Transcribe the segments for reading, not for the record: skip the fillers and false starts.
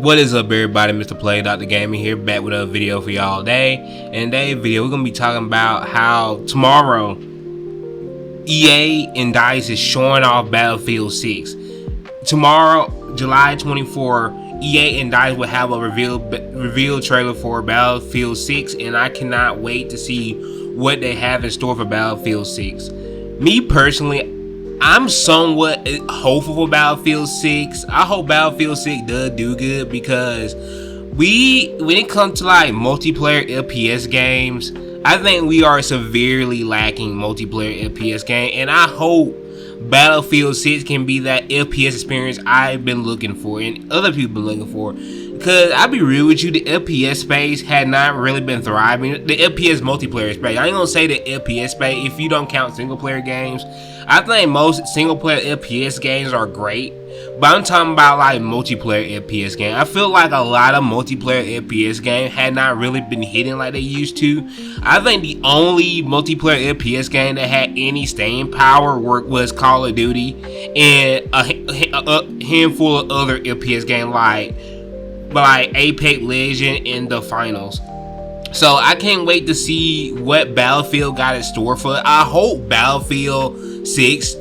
What is up, everybody? Mr. Play Dr. Gaming here, back with a video for y'all today. In today's video, we're gonna be talking about how tomorrow EA and DICE is showing off Battlefield 6. Tomorrow, July 24, EA and DICE will have a reveal trailer for Battlefield 6, and I cannot wait to see what they have in store for Battlefield 6. Me personally, I'm somewhat hopeful for Battlefield 6. I hope Battlefield 6 does do good, because when it comes to like multiplayer FPS games, I think we are severely lacking multiplayer FPS game, and I hope Battlefield 6 can be that FPS experience I've been looking for and other people been looking for. Because I'll be real with you, the FPS space had not really been thriving. The FPS multiplayer space, I ain't gonna say the FPS space if you don't count single player games. I think most single player FPS games are great, but I'm talking about like multiplayer FPS games. I feel like a lot of multiplayer FPS games had not really been hitting like they used to. I think the only multiplayer FPS game that had any staying power was Call of Duty, and a handful of other FPS games like Apex Legends in the finals. So I can't wait to see what Battlefield got in store for it. I hope Battlefield 6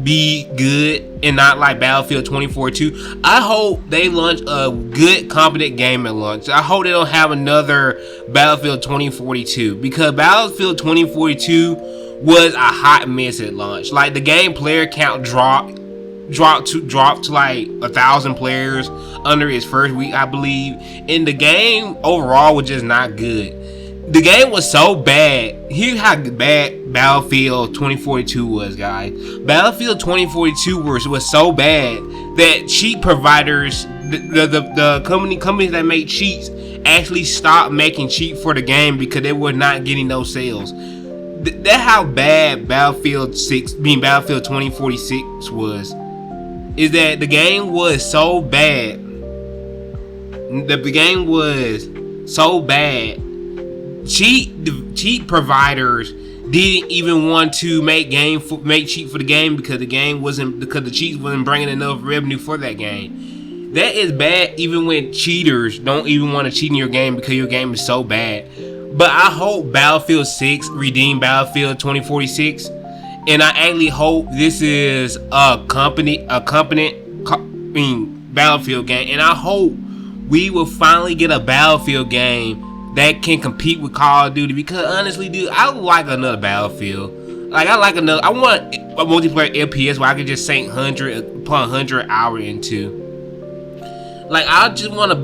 be good and not like Battlefield 2042. I hope they launch a good, competent game at launch. I hope they don't have another Battlefield 2042, because Battlefield 2042 was a hot mess at launch. Like, the game player count dropped to like 1,000 players under its first week, I believe, and the game overall was just not good. The game was so bad. Here's how bad Battlefield 2042 was, guys. Battlefield 2042 was so bad that cheat providers, the companies that make cheats, actually stopped making cheat for the game because they were not getting those sales. That's how bad Battlefield 2046 was. Is that the game was so bad. The game was so bad. Cheat providers didn't even want to make cheat for the game because the cheats wasn't bringing enough revenue for that game. That is bad, even when cheaters don't even want to cheat in your game because your game is so bad. But I hope Battlefield 6 redeemed Battlefield 2046. And I actually hope this is a Battlefield game. And I hope we will finally get a Battlefield game that can compete with Call of Duty. Because honestly, dude, I would like another Battlefield. I want a multiplayer FPS where I can just sink 100 upon 100 hour into. Like, I just want a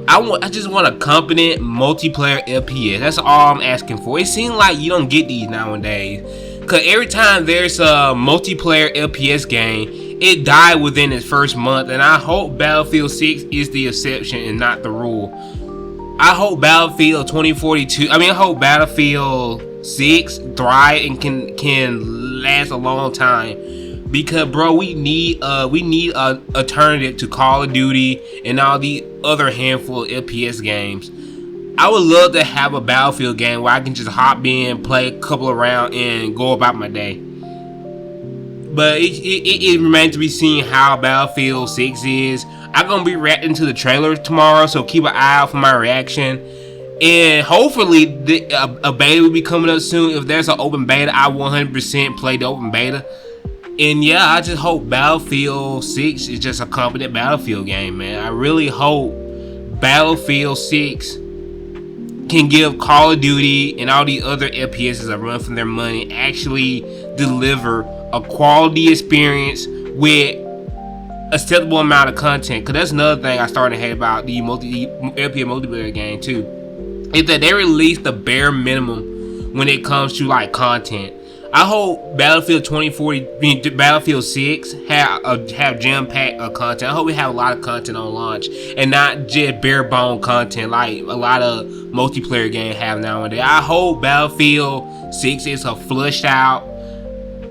competent multiplayer FPS. That's all I'm asking for. It seems like you don't get these nowadays. Cause every time there's a multiplayer FPS game, it died within its first month, and I hope Battlefield 6 is the exception and not the rule. I hope Battlefield 2042. I hope Battlefield 6 thrive and can last a long time. Because, bro, we need a alternative to Call of Duty and all the other handful of FPS games. I would love to have a Battlefield game where I can just hop in, play a couple of rounds, and go about my day. But it remains to be seen how Battlefield 6 is. I'm going to be reacting to the trailer tomorrow, so keep an eye out for my reaction. And hopefully a beta will be coming up soon. If there's an open beta, I 100% play the open beta. And yeah, I just hope Battlefield 6 is just a competent Battlefield game, man. I really hope Battlefield 6 can give Call of Duty and all the other FPSs a run for their money, actually deliver a quality experience with acceptable amount of content. Because that's another thing I started to hate about the FPS multiplayer game too, is that they release the bare minimum when it comes to like content. I hope Battlefield 2040, Battlefield 6 have jam-packed content. I hope we have a lot of content on launch and not just bare-bone content like a lot of multiplayer games have nowadays. I hope Battlefield 6 is a flushed-out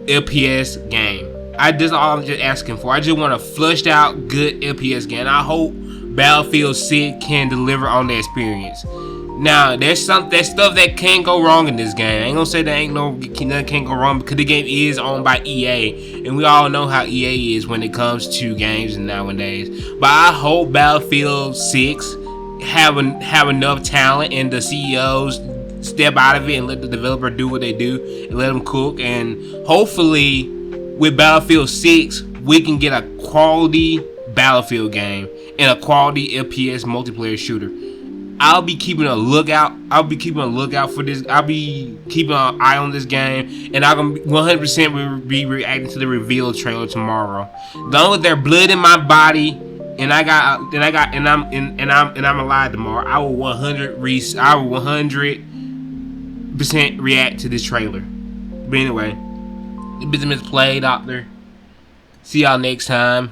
FPS game. That's all I'm just asking for. I just want a flushed-out, good FPS game. I hope Battlefield 6 can deliver on the experience. Now, there's stuff that can go wrong in this game. I ain't gonna say that nothing can't go wrong, because the game is owned by EA, and we all know how EA is when it comes to games nowadays. But I hope Battlefield 6 have enough talent and the CEOs step out of it and let the developer do what they do and let them cook. And hopefully with Battlefield 6 we can get a quality Battlefield game and a quality FPS multiplayer shooter. I'll be keeping a lookout for this. I'll be keeping an eye on this game, and I'm 100% be reacting to the reveal trailer tomorrow. As long as there's blood in my body and I'm alive tomorrow, I will 100% react to this trailer. But anyway, the business play, Doctor. See y'all next time.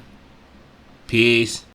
Peace.